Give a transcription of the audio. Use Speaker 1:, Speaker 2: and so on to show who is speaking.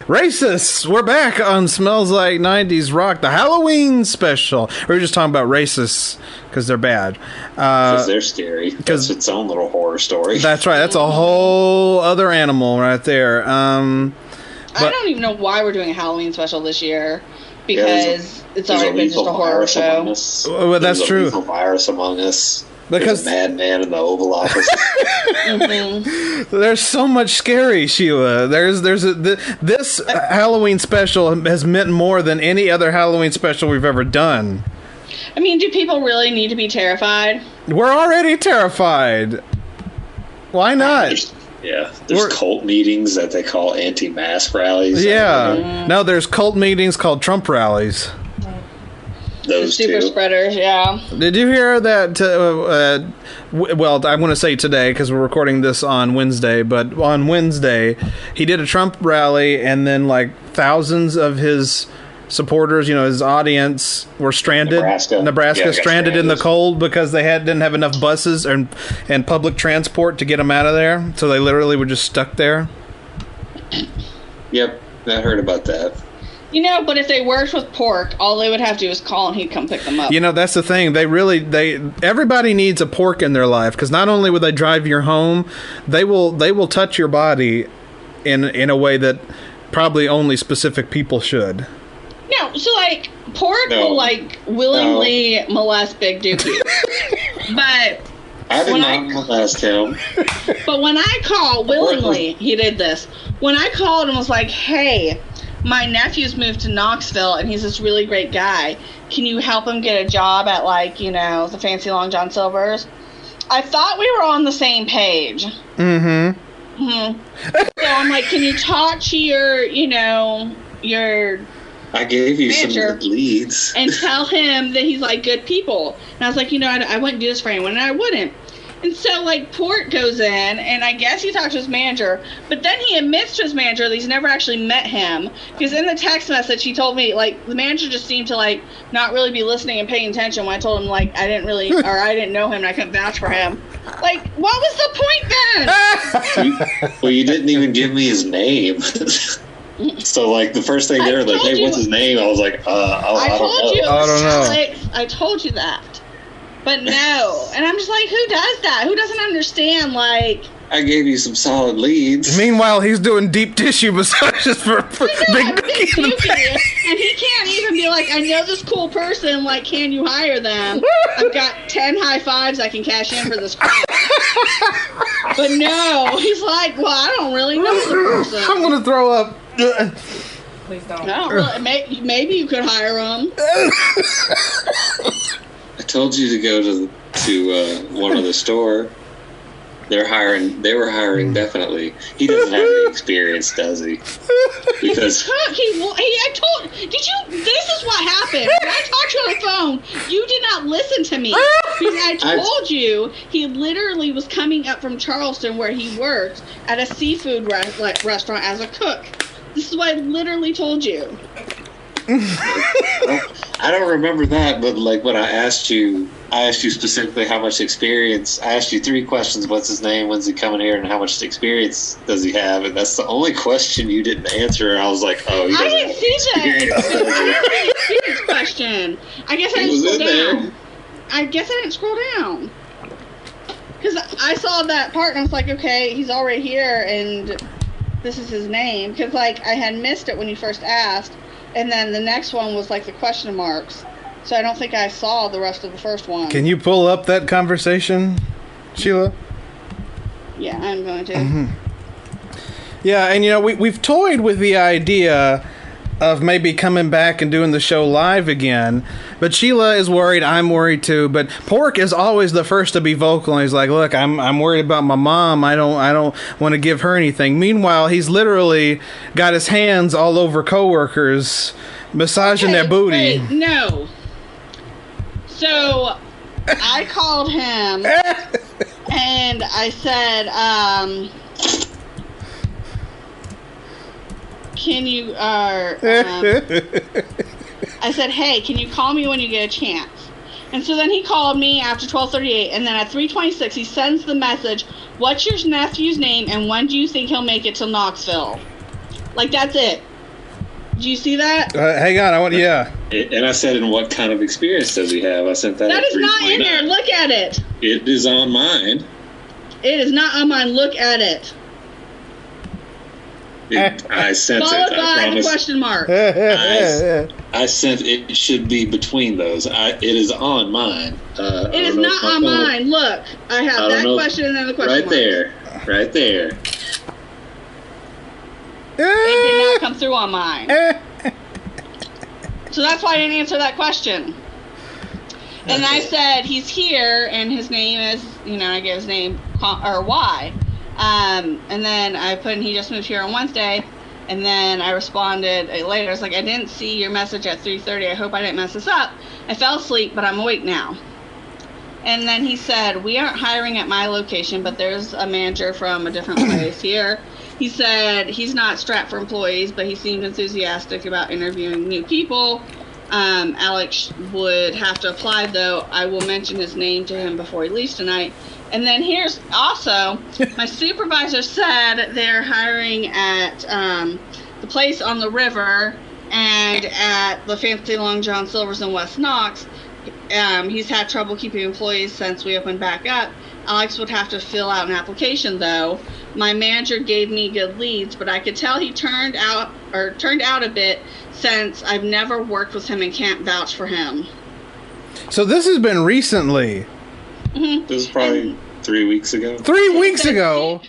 Speaker 1: Racists, we're back on Smells Like 90s Rock, the Halloween special. We were just talking about racists because they're bad.
Speaker 2: Because they're scary. That's its own little horror story.
Speaker 1: That's right. That's a whole other animal right there.
Speaker 3: I don't even know why we're doing a Halloween special this year. Because it's already been just a horror show.
Speaker 1: Well, that's true.
Speaker 2: There's a virus among us.
Speaker 1: Because
Speaker 2: there's a madman in the Oval Office.
Speaker 1: There's so much scary, Sheila. This Halloween special has meant more than any other Halloween special we've ever done.
Speaker 3: I mean, do people really need to be terrified?
Speaker 1: We're already terrified. Why not?
Speaker 2: There's cult meetings that they call anti-mask rallies.
Speaker 1: Yeah. No, there's cult meetings called Trump rallies.
Speaker 2: Those
Speaker 3: the super spreaders, yeah.
Speaker 1: Did you hear that? Well, I want to say today because we're recording this on Wednesday, but on Wednesday he did a Trump rally, and then like thousands of his supporters, his audience, were stranded. Nebraska stranded in the cold because they didn't have enough buses and public transport to get them out of there. So they literally were just stuck there.
Speaker 2: Yep, I heard about that.
Speaker 3: But if they worked with P.O.R.C, all they would have to do is call and he'd come pick them up.
Speaker 1: That's the thing. Everybody needs a P.O.R.C in their life, because not only will they drive your home, they will touch your body in a way that probably only specific people should.
Speaker 3: No, so P.O.R.C will willingly molest Big Dookie. But
Speaker 2: I did not molest him.
Speaker 3: But when I called willingly, he did this. When I called and was like, "Hey, my nephew's moved to Knoxville, and he's this really great guy. Can you help him get a job at, the fancy Long John Silver's?" I thought we were on the same page. So I'm like, can you talk to your
Speaker 2: I gave you
Speaker 3: manager
Speaker 2: some good leads.
Speaker 3: and tell him that he's, good people. And I was like, I wouldn't do this for anyone, and I wouldn't. And so, P.O.R.C goes in, and I guess he talked to his manager, but then he admits to his manager that he's never actually met him, because in the text message he told me, the manager just seemed to, not really be listening and paying attention when I told him, I didn't know him and I couldn't vouch for him. What was the point then?
Speaker 2: Well, you didn't even give me his name. So, the first thing they were like, "Hey, what's his name?" I was like, I don't know.
Speaker 1: I don't know.
Speaker 3: Alex, I told you that. But no. And I'm just like, who does that? Who doesn't understand,
Speaker 2: I gave you some solid leads.
Speaker 1: Meanwhile, he's doing deep tissue massages for Big Dookie.
Speaker 3: And he can't even be like, I know this cool person, can you hire them? I've got 10 high fives I can cash in for this crowd. But no, he's like, well, I don't really know the person.
Speaker 1: I'm going to throw up.
Speaker 3: Please don't. No, well, maybe you could hire him.
Speaker 2: I told you to go to one of the store. They were hiring definitely. He doesn't have any experience, does he? Because this is what happened. When I talked to you on the phone, you did not listen to me. Because I told you he literally was coming up from Charleston where he worked at a seafood restaurant as a cook. This is what I literally told you. I don't remember that, but when I asked you specifically how much experience. I asked you 3 questions: what's his name, when's he coming here, and how much experience does he have? And that's the only question you didn't answer. And I was like, oh, he doesn't
Speaker 3: I didn't see that experience question. I guess I didn't scroll down. I guess I didn't scroll down because I saw that part and I was like, okay, he's already here, and this is his name. Because I had missed it when you first asked. And then the next one was the question marks. So I don't think I saw the rest of the first one.
Speaker 1: Can you pull up that conversation, Sheila?
Speaker 3: Yeah, I'm going to.
Speaker 1: Mm-hmm. Yeah, and we've toyed with the idea of maybe coming back and doing the show live again. But Sheila is worried. I'm worried too. But P.O.R.C is always the first to be vocal. And he's like, "Look, I'm worried about my mom. I don't want to give her anything." Meanwhile, he's literally got his hands all over coworkers, massaging their booty.
Speaker 3: Wait, no. So I called him and I said, can you, I said, hey, can you call me when you get a chance? And so then he called me after 12:38, and then at 3:26 he sends the message, what's your nephew's name, and when do you think he'll make it to Knoxville? That's it. Do you see that?
Speaker 1: Hang on, yeah.
Speaker 2: And I said, and what kind of experience does he have? I sent that.
Speaker 3: That is not in there. Look at it.
Speaker 2: It is on mine.
Speaker 3: It is not on mine. Look at it.
Speaker 2: I sent
Speaker 3: Followed
Speaker 2: it.
Speaker 3: by the question mark.
Speaker 2: I sent it. Should be between those. It is on mine.
Speaker 3: It is not on mine. Look, I have that question and then the question mark.
Speaker 2: Right there.
Speaker 3: It did not come through on mine. So that's why I didn't answer that question. And I said, he's here, and his name is, I gave his name, or why. And then I put in, he just moved here on Wednesday. And then I responded later. I was like, I didn't see your message at 3:30. I hope I didn't mess this up. I fell asleep, but I'm awake now. And then he said, we aren't hiring at my location, but there's a manager from a different place here. He said he's not strapped for employees, but he seemed enthusiastic about interviewing new people. Alex would have to apply, though. I will mention his name to him before he leaves tonight. And then here's also, my supervisor said they're hiring at the place on the river and at the Fancy Long John Silver's in West Knox. He's had trouble keeping employees since we opened back up. Alex would have to fill out an application, though. My manager gave me good leads, but I could tell he turned out a bit since I've never worked with him and can't vouch for him.
Speaker 1: So this has been recently.
Speaker 3: Mm-hmm.
Speaker 2: This is probably 3 weeks ago.
Speaker 1: 3 weeks ago.